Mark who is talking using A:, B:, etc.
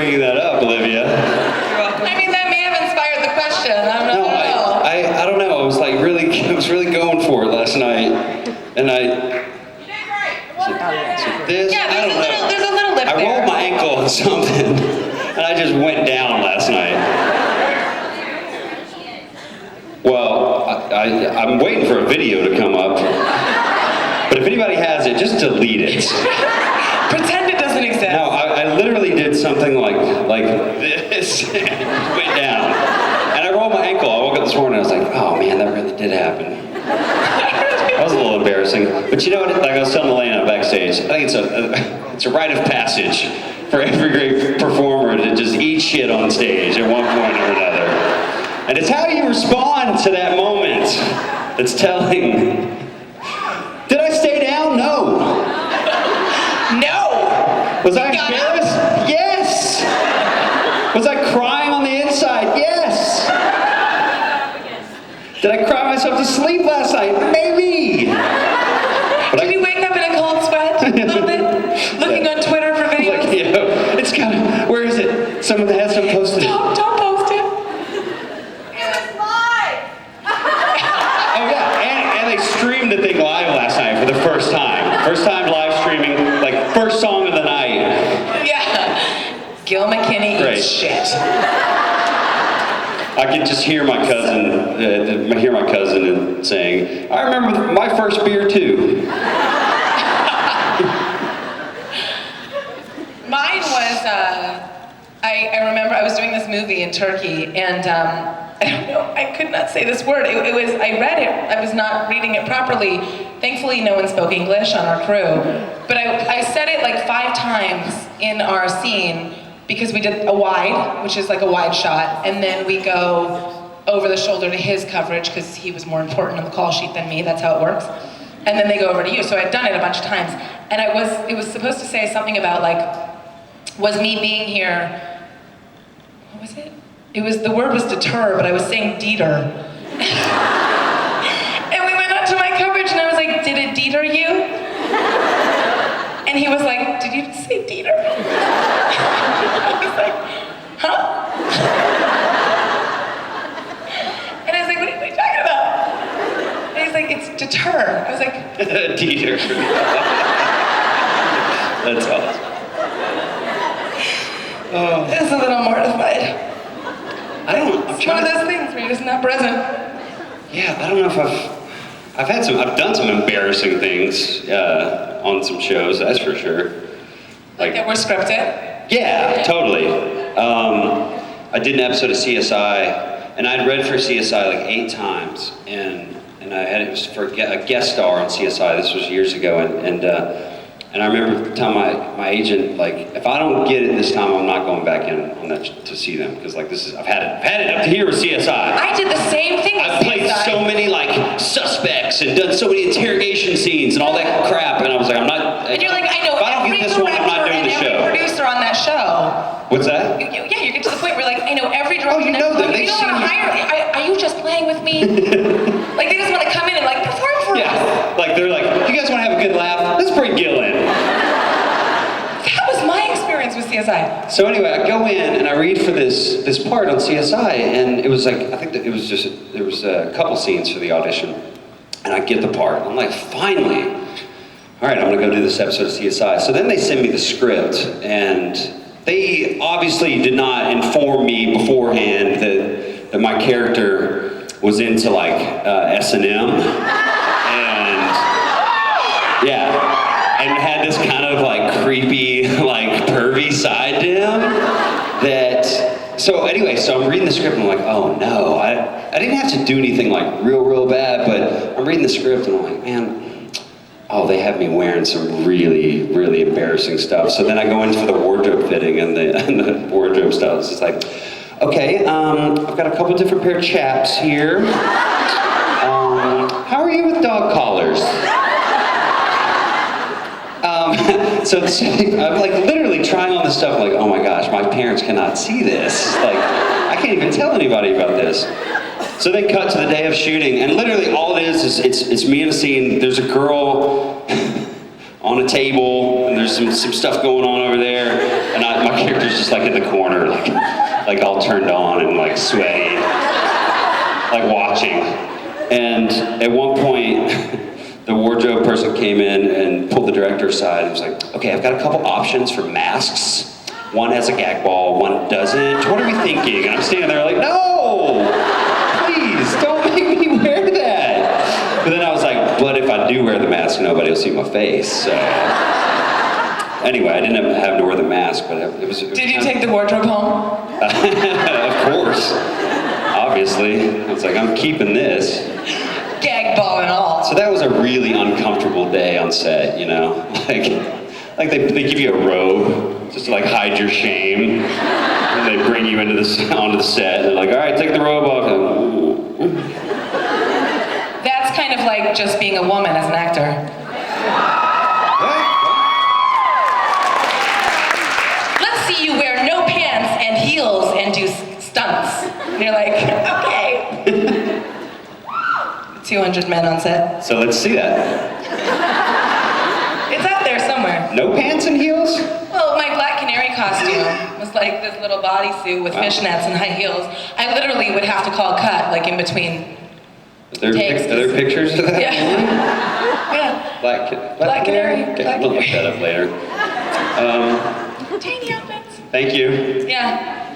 A: bringing that up, Olivia.
B: I mean, that may have inspired the question. I don't know.
A: I don't know. I was like I was really going for it last night, and this.
B: Yeah,
A: I don't know.
B: there's a little lip
A: I
B: there.
A: rolled my ankle on something, and I just went down last night. Well, I'm waiting for a video to come up, but if anybody has it, just delete it.
B: Pretend it doesn't exist.
A: No, I literally did something like this, went down, and I rolled my ankle. I woke up this morning, and I was like, oh man, that really did happen. That was a little embarrassing, but you know what? Like I was telling Alaina backstage, I think it's a rite of passage for every great performer to just eat shit on stage at one point or another. And it's how you respond to that moment that's telling. Did I stay down? No.
B: No.
A: Was I embarrassed? Yes. Was I crying on the inside? Yes. Did I cry myself to sleep last night? Maybe.
B: Did you wake up in a cold sweat a little bit? Looking on Twitter for videos?
A: Like, it's kind of, where is it? Someone has some posted.
B: Don't post it.
C: It was live!
A: Oh yeah, and they streamed the thing live last night for the first time. First time live streaming, like first song of the night.
B: Yeah. Gil McKinney
A: Right.
B: eats shit.
A: I could just hear my cousin saying, I remember my first beer too.
B: Mine was, I remember I was doing this movie in Turkey, and I don't know, I could not say this word. It was, I read it, I was not reading it properly. Thankfully, no one spoke English on our crew. But I said it like 5 times in our scene, because we did a wide, which is like a wide shot, and then we go over the shoulder to his coverage, because he was more important on the call sheet than me, that's how it works. And then they go over to you, so I'd done it a bunch of times. And it was supposed to say something about like, was me being here, what was it? The word was deter, but I was saying deter. And we went up to my coverage and I was like, did it deter you? And he was like, did you just say deter? I was like, huh? And I was like, what are you talking about? And he's like, it's deter. I was like,
A: Deter. That's awesome.
B: I was a little mortified. It's one of those things where you're just not present.
A: Yeah, I don't know if I've done some embarrassing things on some shows, that's for sure.
B: Like that were scripted?
A: Yeah, totally. I did an episode of CSI, and I'd read for CSI like 8 times, and it was for a guest star on CSI. This was years ago, and I remember telling my agent, like, if I don't get it this time, I'm not going back in on that to see them, because like I've had it up to here with CSI.
B: I did the same thing with
A: I've played
B: CSI.
A: so many like suspects and done so many interrogation scenes and all that crap, and I was like, I'm not.
B: And you're like, I know
A: if I don't
B: every
A: get this one, I'm not
B: director
A: doing
B: and
A: the
B: every
A: show.
B: producer on that show.
A: What's that?
B: Yeah, you get to the point where like, I know every director.
A: Oh, you know them.
B: You don't want to hire me. Are you just playing with me? Like they just want to come in and like perform for us.
A: Yeah, like they're like, you guys want to have a good laugh? Let's bring Gil in.
B: That was my experience with CSI.
A: So anyway, I go in and I read for this part on CSI, and it was like, I think that it was just, there was a couple scenes for the audition, and I get the part. I'm like, finally, all right, I'm gonna go do this episode of CSI. So then they send me the script, and they obviously did not inform me beforehand that my character was into like S&M, and yeah, and had this kind of like creepy, like pervy side to him. So I'm reading the script and I'm like, oh no, I didn't have to do anything like real bad, but I'm reading the script and I'm like, man, oh, they have me wearing some really embarrassing stuff. So then I go in for the wardrobe fitting and the wardrobe stuff. It's just like, okay, I've got a couple different pair of chaps here. How are you with dog collars? So I'm like literally trying all this stuff, like, oh my gosh, my parents cannot see this. Like, I can't even tell anybody about this. So they cut to the day of shooting, and literally all it is it's me in a scene. There's a girl on a table, and there's some stuff going on over there, and my character's just like in the corner. like all turned on and like sweaty, like watching. And at one point, the wardrobe person came in and pulled the director aside and was like, okay, I've got a couple options for masks. One has a gag ball, one doesn't. What are we thinking? And I'm standing there like, no! Please, don't make me wear that. But then I was like, but if I do wear the mask, nobody will see my face. So anyway, I didn't have to wear the mask, but it was
B: Did you take the wardrobe home?
A: Of course. Obviously. I was like, I'm keeping this.
B: Gag ball and all.
A: So that was a really uncomfortable day on set, you know? Like they give you a robe just to like hide your shame. And they bring you onto the set and they're like, all right, take the robe off. And,
B: That's kind of like just being a woman as an actor. Let's see you wear no pants and heels and do stunts. And you're like, okay. 200 men on set.
A: so let's see that.
B: It's out there somewhere.
A: No pants and heels?
B: Well, my Black Canary costume was like this little bodysuit with fishnets and high heels. I literally would have to call cut, like in between takes.
A: Are there pictures of that?
B: Yeah. Yeah.
A: Black
B: Canary.
A: Okay,
B: Black
A: we'll look that up later.
B: Tiny outfits.
A: Thank you.
B: Yeah.